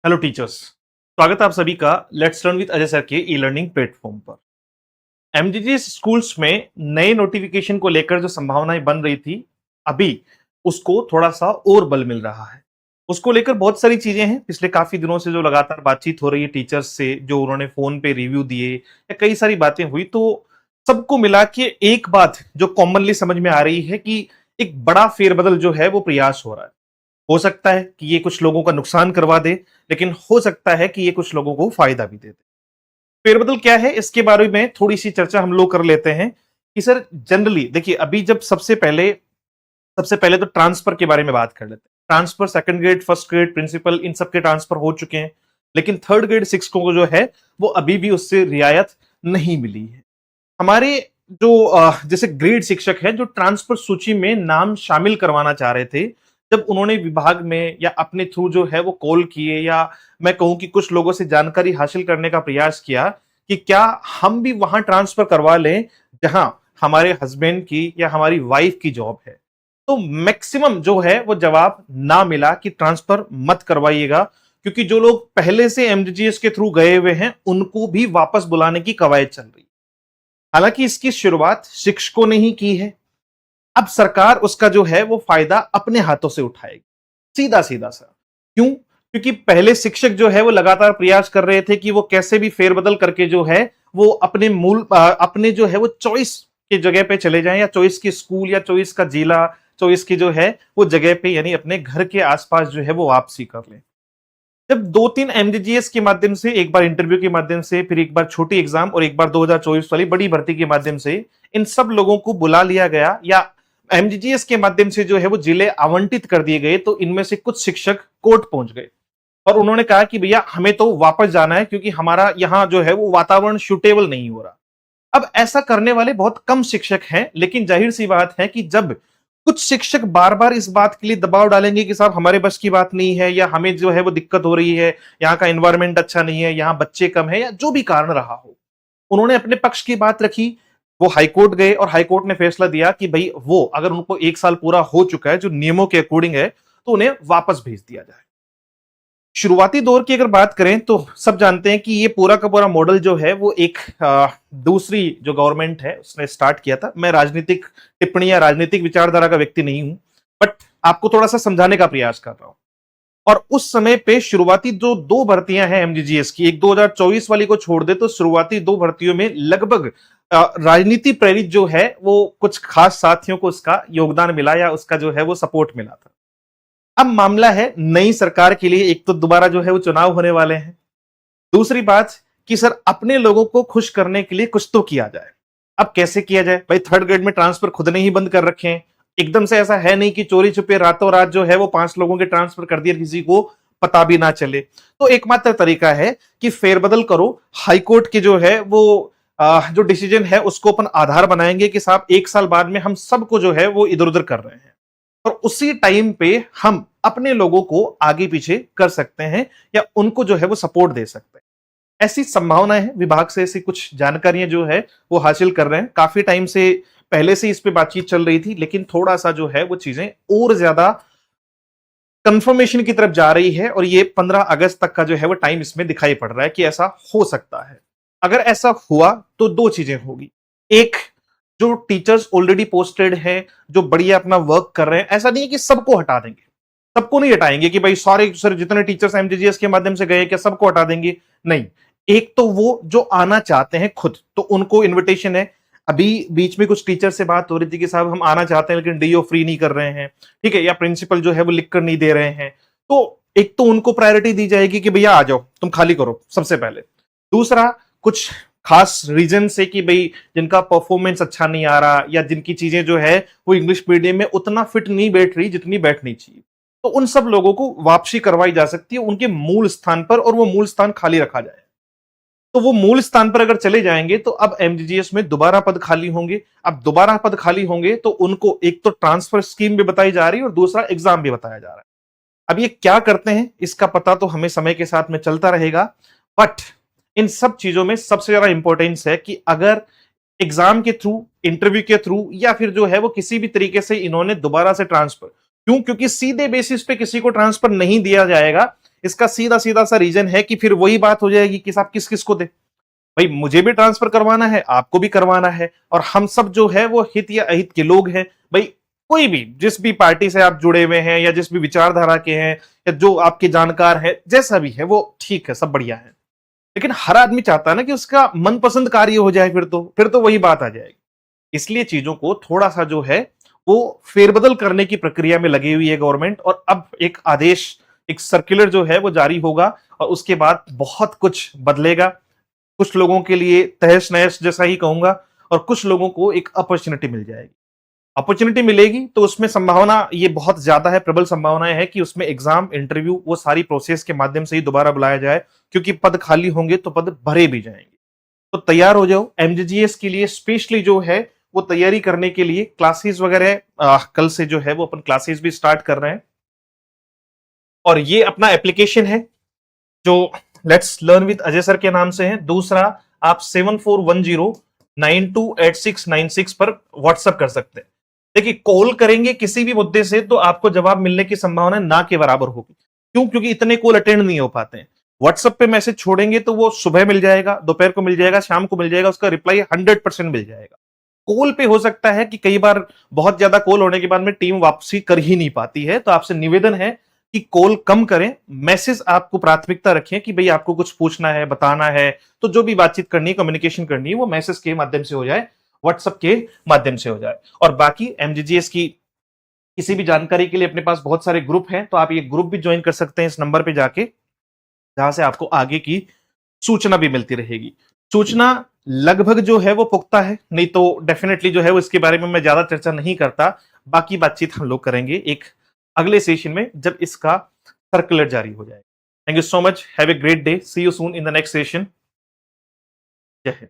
Hello teachers. स्वागत है आप सभी का let's learn with Ajay sir के ई लर्निंग प्लेटफॉर्म पर। एमजीजीएस स्कूल्स में नए नोटिफिकेशन को लेकर जो संभावनाएं बन रही थी, अभी उसको थोड़ा सा और बल मिल रहा है। उसको लेकर बहुत सारी चीजें हैं, पिछले काफी दिनों से जो लगातार बातचीत हो रही है टीचर्स से, जो उन्होंने फोन पे रिव्यू दिए या कई सारी बातें हुई, तो सबको मिला के एक बात जो कॉमनली समझ में आ रही है कि एक बड़ा फेरबदल जो है वो प्रयास हो रहा है। हो सकता है कि ये कुछ लोगों का नुकसान करवा दे, लेकिन हो सकता है कि ये कुछ लोगों को फायदा भी दे दे। फेरबदल क्या है, इसके बारे में थोड़ी सी चर्चा हम लोग कर लेते हैं कि सर जनरली देखिए, अभी जब सबसे पहले तो ट्रांसफर के बारे में बात कर लेते हैं। Transfer second grade, first grade, principal, इन सब के ट्रांसफर हो चुके हैं, लेकिन थर्ड ग्रेड शिक्षकों को जो है वो अभी भी उससे रियायत नहीं मिली है। हमारे जो जैसे ग्रेड शिक्षक हैं, जो ट्रांसफर सूची में नाम शामिल करवाना चाह रहे थे, जब उन्होंने विभाग में या अपने थ्रू जो है वो कॉल किए, या मैं कहूं कि कुछ लोगों से जानकारी हासिल करने का प्रयास किया कि क्या हम भी वहां ट्रांसफर करवा लें जहां हमारे हस्बैंड की या हमारी वाइफ की जॉब है, तो मैक्सिमम जो है वो जवाब ना मिला कि ट्रांसफर मत करवाइएगा, क्योंकि जो लोग पहले से एमजीजीएस के थ्रू गए हुए हैं उनको भी वापस बुलाने की कवायद चल रही है। हालांकि इसकी शुरुआत शिक्षकों ने ही की है। अब सरकार उसका जो है वो फायदा अपने हाथों से उठाएगी, सीधा सीधा सा। क्यों? क्योंकि पहले शिक्षक जो है वो लगातार प्रयास कर रहे थे कि वो कैसे भी फेरबदल करके जो है वो अपने जो है वो चॉइस की जगह पे चले जाएं, या चॉइस की स्कूल या चॉइस का जिला, चॉइस की जो है वो जगह पे, यानी अपने घर के आसपास जो है वो वापसी कर लें। जब दो तीन एमजीजीएस के माध्यम से, एक बार इंटरव्यू के माध्यम से, फिर एक बार छोटी एग्जाम और एक बार 2024 वाली बड़ी भर्ती के माध्यम से इन सब लोगों को बुला लिया गया, या एमजीजीएस के माध्यम से जो है वो जिले आवंटित कर दिए गए, तो इनमें से कुछ शिक्षक कोर्ट पहुंच गए और उन्होंने कहा कि भैया हमें तो वापस जाना है, क्योंकि हमारा यहाँ जो है वो वातावरण सूटेबल नहीं हो रहा। अब ऐसा करने वाले बहुत कम शिक्षक हैं, लेकिन जाहिर सी बात है कि जब कुछ शिक्षक बार बार इस बात के लिए दबाव डालेंगे कि साहब हमारे बस की बात नहीं है, या हमें जो है वो दिक्कत हो रही है, यहाँ का एनवायरमेंट अच्छा नहीं है, यहाँ बच्चे कम है, या जो भी कारण रहा हो, उन्होंने अपने पक्ष की बात रखी। वो हाईकोर्ट गए और हाईकोर्ट ने फैसला दिया कि भाई वो अगर उनको एक साल पूरा हो चुका है जो नियमों के अकॉर्डिंग है, तो उन्हें वापस भेज दिया जाए। शुरुआती दौर की अगर बात करें तो सब जानते हैं कि ये पूरा का पूरा मॉडल जो है वो एक दूसरी जो गवर्नमेंट है उसने स्टार्ट किया था। मैं राजनीतिक टिप्पणी या राजनीतिक विचारधारा का व्यक्ति नहीं हूं, बट आपको थोड़ा सा समझाने का प्रयास कर रहा हूं। और उस समय पे शुरुआती जो दो भर्तियां हैं एमजीजीएस की, एक 2024 वाली को छोड़ दे तो शुरुआती दो भर्तियों में लगभग राजनीति प्रेरित जो है वो कुछ खास साथियों को उसका योगदान मिला, या उसका जो है वो सपोर्ट मिला था। अब मामला है नई सरकार के लिए, एक तो दोबारा जो है वो चुनाव होने वाले हैं, दूसरी बात कि सर अपने लोगों को खुश करने के लिए कुछ तो किया जाए। अब कैसे किया जाए भाई? थर्ड ग्रेड में ट्रांसफर खुद ने ही बंद कर रखे हैं, एकदम से ऐसा है नहीं कि चोरी छुपे रातों रात जो है वो 5 लोगों के ट्रांसफर कर दिए, किसी को पता भी ना चले। तो एकमात्र तरीका है कि फेरबदल करो। हाईकोर्ट की जो है वो जो डिसीजन है उसको अपन आधार बनाएंगे कि साहब एक साल बाद में हम सबको जो है वो इधर उधर कर रहे हैं, और उसी टाइम पे हम अपने लोगों को आगे पीछे कर सकते हैं, या उनको जो है वो सपोर्ट दे सकते हैं। ऐसी संभावनाएं हैं, विभाग से ऐसी कुछ जानकारियां जो है वो हासिल कर रहे हैं। काफी टाइम से पहले से इस पे बातचीत चल रही थी, लेकिन थोड़ा सा जो है वो चीजें और ज्यादा कंफर्मेशन की तरफ जा रही है, और ये 15 अगस्त तक का जो है वो टाइम इसमें दिखाई पड़ रहा है कि ऐसा हो सकता है। अगर ऐसा हुआ तो दो चीजें होगी। एक, जो टीचर्स ऑलरेडी पोस्टेड हैं, जो बढ़िया अपना वर्क कर रहे हैं, ऐसा नहीं है कि सबको हटा देंगे, सबको नहीं हटाएंगे कि भाई सारे सर जितने टीचर्स एमजीजीएस के माध्यम से गए क्या सबको हटा देंगे, नहीं। एक तो वो जो आना चाहते हैं खुद, तो उनको इनविटेशन है। अभी बीच में कुछ टीचर से बात हो रही थी कि साहब हम आना चाहते हैं लेकिन डीओ फ्री नहीं कर रहे हैं, ठीक है, या प्रिंसिपल जो है वो लिख कर नहीं दे रहे हैं, तो एक तो उनको प्रायोरिटी दी जाएगी कि भैया आ जाओ, तुम खाली करो सबसे पहले। दूसरा, कुछ खास रीजन से कि भाई जिनका परफॉर्मेंस अच्छा नहीं आ रहा, या जिनकी चीजें जो है वो इंग्लिश मीडियम में उतना फिट नहीं बैठ रही जितनी बैठनी चाहिए, तो उन सब लोगों को वापसी करवाई जा सकती है उनके मूल स्थान पर, और वो मूल स्थान खाली रखा जाए। तो वो मूल स्थान पर अगर चले जाएंगे तो अब एमजीजीएस में दोबारा पद खाली होंगे। अब दोबारा पद खाली होंगे तो उनको एक तो ट्रांसफर स्कीम भी बताई जा रही है और दूसरा एग्जाम भी बताया जा रहा है। अब ये क्या करते हैं इसका पता तो हमें समय के साथ में चलता रहेगा, बट इन सब चीजों में सबसे ज्यादा इंपॉर्टेंस है कि अगर एग्जाम के थ्रू, इंटरव्यू के थ्रू, या फिर जो है वो किसी भी तरीके से इन्होंने दोबारा से ट्रांसफर, क्योंकि सीधे बेसिस पे किसी को ट्रांसफर नहीं दिया जाएगा। इसका सीधा सीधा सा रीजन है कि फिर वही बात हो जाएगी कि साहब किस किस को दे। भाई मुझे भी ट्रांसफर करवाना है, आपको भी करवाना है, और हम सब जो है वो हित या अहित के लोग हैं। भाई कोई भी जिस भी पार्टी से आप जुड़े हुए हैं या जिस भी विचारधारा के हैं या जो आपके जानकार है, जैसा भी है वो ठीक है, सब बढ़िया है। लेकिन हर आदमी चाहता है ना कि उसका मनपसंद कार्य हो जाए, फिर तो वही बात आ जाएगी। इसलिए चीजों को थोड़ा सा जो है वो फेरबदल करने की प्रक्रिया में लगी हुई है गवर्नमेंट, और अब एक आदेश, एक सर्कुलर जो है वो जारी होगा, और उसके बाद बहुत कुछ बदलेगा। कुछ लोगों के लिए तहस नहस जैसा ही कहूंगा, और कुछ लोगों को एक अपॉर्चुनिटी मिल जाएगी। अपॉर्चुनिटी मिलेगी तो उसमें संभावना ये बहुत ज्यादा है, प्रबल संभावनाएं है कि उसमें एग्जाम, इंटरव्यू, वो सारी प्रोसेस के माध्यम से ही दोबारा बुलाया जाए, क्योंकि पद खाली होंगे तो पद भरे भी जाएंगे। तो तैयार हो जाओ एमजीजीएस के लिए। स्पेशली जो है वो तैयारी करने के लिए क्लासेस वगैरह कल से जो है वो अपन क्लासेस भी स्टार्ट कर रहे हैं, और ये अपना एप्लीकेशन है जो let's learn with Ajay sir के नाम से है। दूसरा, आप 7410928696 पर व्हाट्सएप कर सकते हैं। देखिए, कॉल करेंगे किसी भी मुद्दे से तो आपको जवाब मिलने की संभावना ना के बराबर होगी। क्यों? क्योंकि इतने कॉल अटेंड नहीं हो पाते हैं। व्हाट्सएप पे मैसेज छोड़ेंगे तो वो सुबह मिल जाएगा, दोपहर को मिल जाएगा, शाम को मिल जाएगा, उसका रिप्लाई 100% मिल जाएगा। कॉल पे हो सकता है कि कई बार बहुत ज्यादा कॉल होने के बाद में टीम वापसी कर ही नहीं पाती है, तो आपसे निवेदन है कि कॉल कम करें, मैसेज आपको प्राथमिकता रखें कि भाई आपको कुछ पूछना है, बताना है, तो जो भी बातचीत करनी है, कम्युनिकेशन करनी है, वो मैसेज के माध्यम से हो जाए, व्हाट्सएप के माध्यम से हो जाए। और बाकी एमजीजीएस की किसी भी जानकारी के लिए अपने पास बहुत सारे ग्रुप हैं, तो आप ये ग्रुप भी ज्वाइन कर सकते हैं इस नंबर पे जाके, जहां से आपको आगे की सूचना भी मिलती रहेगी। सूचना लगभग जो है वो पुख्ता है, नहीं तो डेफिनेटली जो है वो इसके बारे में मैं ज्यादा चर्चा नहीं करता। बाकी बातचीत हम लोग करेंगे एक अगले सेशन में जब इसका सर्कुलर जारी हो जाए। Thank you so much, have a great day, see you soon in the next session. जय हिंद।